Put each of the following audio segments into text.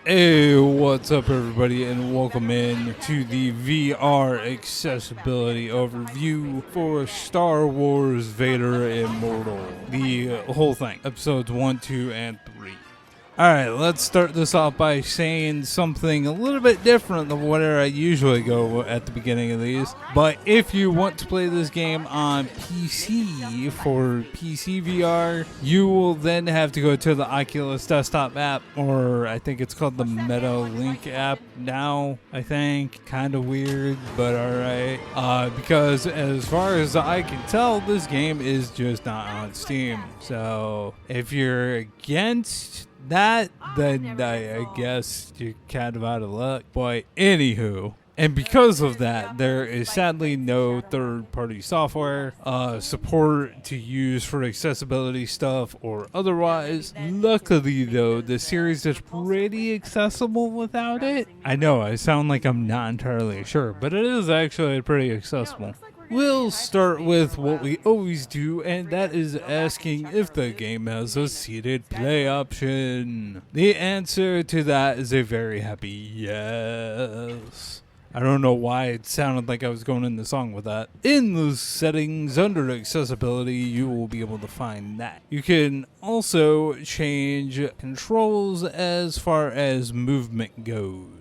Hey, what's up everybody, and welcome in to the VR accessibility overview for Star Wars Vader Immortal. The whole thing, episodes 1, 2, and 3. Alright, let's start this off by saying something a little bit different than where I usually go at the beginning of these. But if you want to play this game on PC for PCVR, you will then have to go to the Oculus desktop app, or I think it's called the Meta Link app now, I think. Kind of weird, but alright. Because as far as I can tell, this game is just not on Steam. So if you're against that, then I guess you're kind of out of luck. But anywho, and because of that, there is sadly no third-party software support to use for accessibility stuff or otherwise. Luckily though, the series is pretty accessible without it. I know I sound like I'm not entirely sure, but it is actually pretty accessible. We'll start with what we always do, and that is asking if the game has a seated play option. The answer to that is a very happy yes. I don't know why it sounded like I was going in the song with that. In the settings under accessibility, you will be able to find that. You can also change controls as far as movement goes.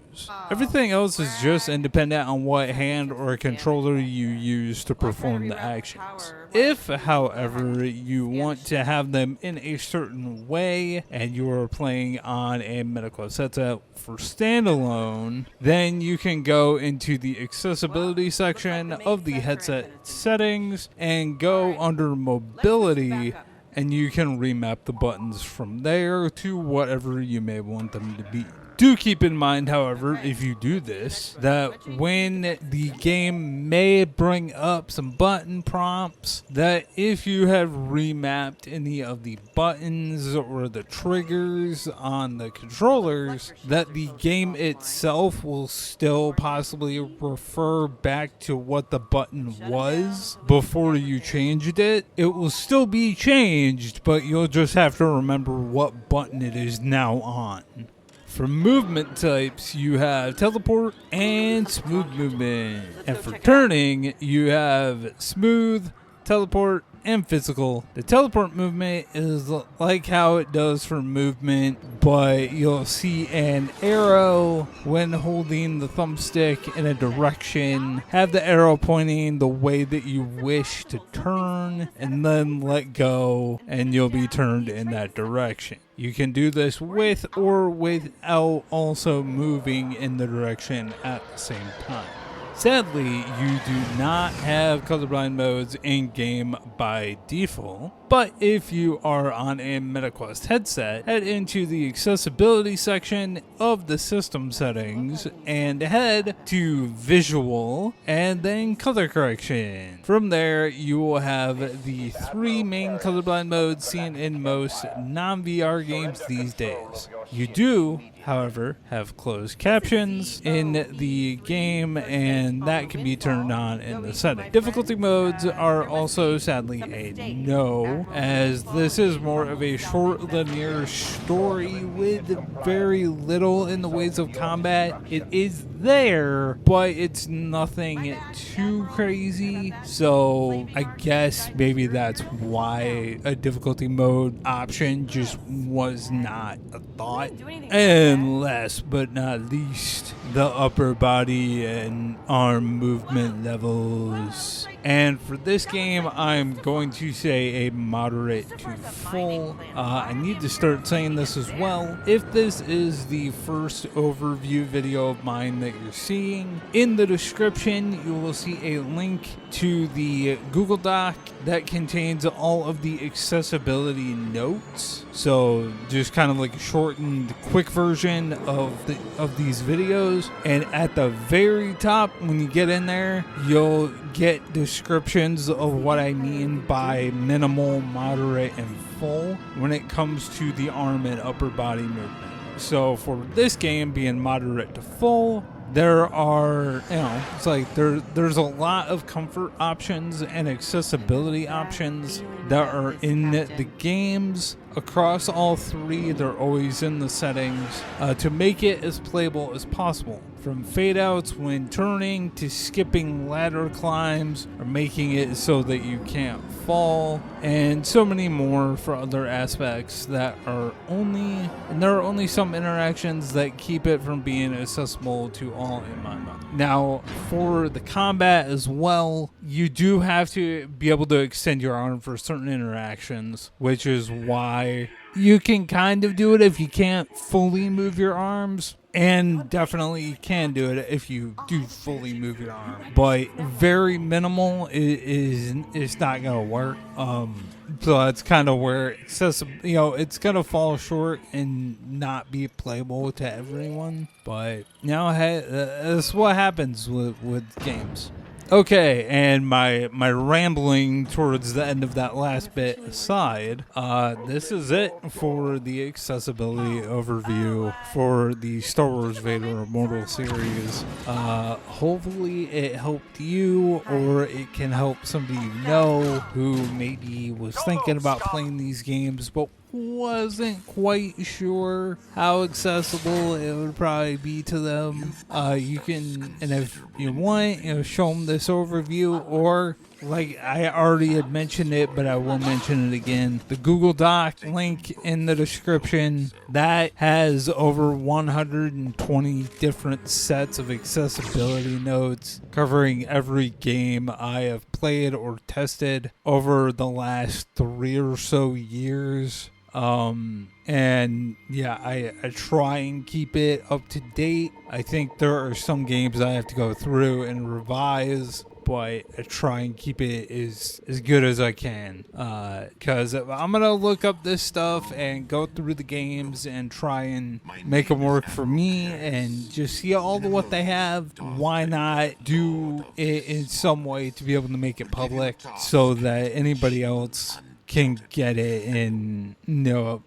Everything else is just independent on what hand or controller you use to perform the actions. If, however, you want to have them in a certain way and you are playing on a MetaQuest headset for standalone, then you can go into the accessibility section of the headset settings and go under mobility, and you can remap the buttons from there to whatever you may want them to be. Do keep in mind, however, if you do this, that when the game may bring up some button prompts, that if you have remapped any of the buttons or the triggers on the controllers, that the game itself will still possibly refer back to what the button was before you changed it. It will still be changed, but you'll just have to remember what button it is now on. For movement types, you have teleport and smooth movement. And for turning, you have smooth, teleport, and physical. The teleport movement is like how it does for movement, but you'll see an arrow when holding the thumbstick in a direction. Have the arrow pointing the way that you wish to turn, and then let go, and you'll be turned in that direction. You can do this with or without also moving in the direction at the same time. Sadly, you do not have colorblind modes in-game by default, but if you are on a MetaQuest headset, head into the accessibility section of the system settings and head to visual and then color correction. From there, you will have the 3 main colorblind modes seen in most non-VR games these days. You do, however, have closed captions in the game, and that can be turned on in the setting. Difficulty modes are also sadly a no, as this is more of a short linear story with very little in the ways of combat. It is there, but it's nothing too crazy, so I guess maybe that's why a difficulty mode option just was not a thought. And last but not least, the upper body and arm movement levels. And for this game, I'm going to say a moderate to full. I need to start saying this as well. If this is the first overview video of mine that you're seeing, in the description you will see a link to the Google Doc that contains all of the accessibility notes. So just kind of like a shortened, quick version of these videos. And at the very top, when you get in there, you'll get descriptions of what I mean by minimal, moderate, and full when it comes to the arm and upper body movement. So for this game being moderate to full, there are, it's like there's a lot of comfort options and accessibility options that are in the games. Across all three, they're always in the settings to make it as playable as possible. From fade outs when turning to skipping ladder climbs or making it so that you can't fall, and so many more for other aspects that are only, and there are only some interactions that keep it from being accessible to all in my mind. Now, for the combat as well, you do have to be able to extend your arm for certain interactions, which is why you can kind of do it if you can't fully move your arms. And definitely can do it if you do fully move your arm. But very minimal is not going to work. So that's kind of where accessible, it's going to fall short and not be playable to everyone. But, that's what happens with games. Okay, and my rambling towards the end of that last bit aside, this is it for the accessibility overview for the Star Wars Vader Immortal series. Hopefully it helped you, or it can help somebody you know who maybe was thinking about playing these games but wasn't quite sure how accessible it would probably be to them. You can, and if you want, show them this overview, or like I already had mentioned it, but I will mention it again. The Google Doc link in the description that has over 120 different sets of accessibility notes covering every game I have played or tested over the last 3 or so years. And yeah, I try and keep it up to date. I think there are some games I have to go through and revise, but I try and keep it as good as I can. Because I'm going to look up this stuff and go through the games and try and make them work for me and just see all of what they have. Why not do it in some way to be able to make it public so that anybody else can get it and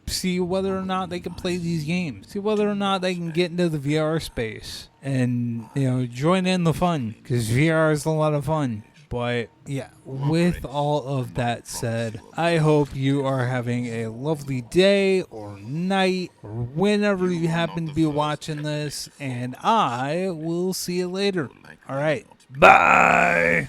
see whether or not they can play these games, see whether or not they can get into the VR space and join in the fun, because VR is a lot of fun. But yeah, with all of that said, I hope you are having a lovely day or night or whenever you happen to be watching this, and I will see you later. All right, bye.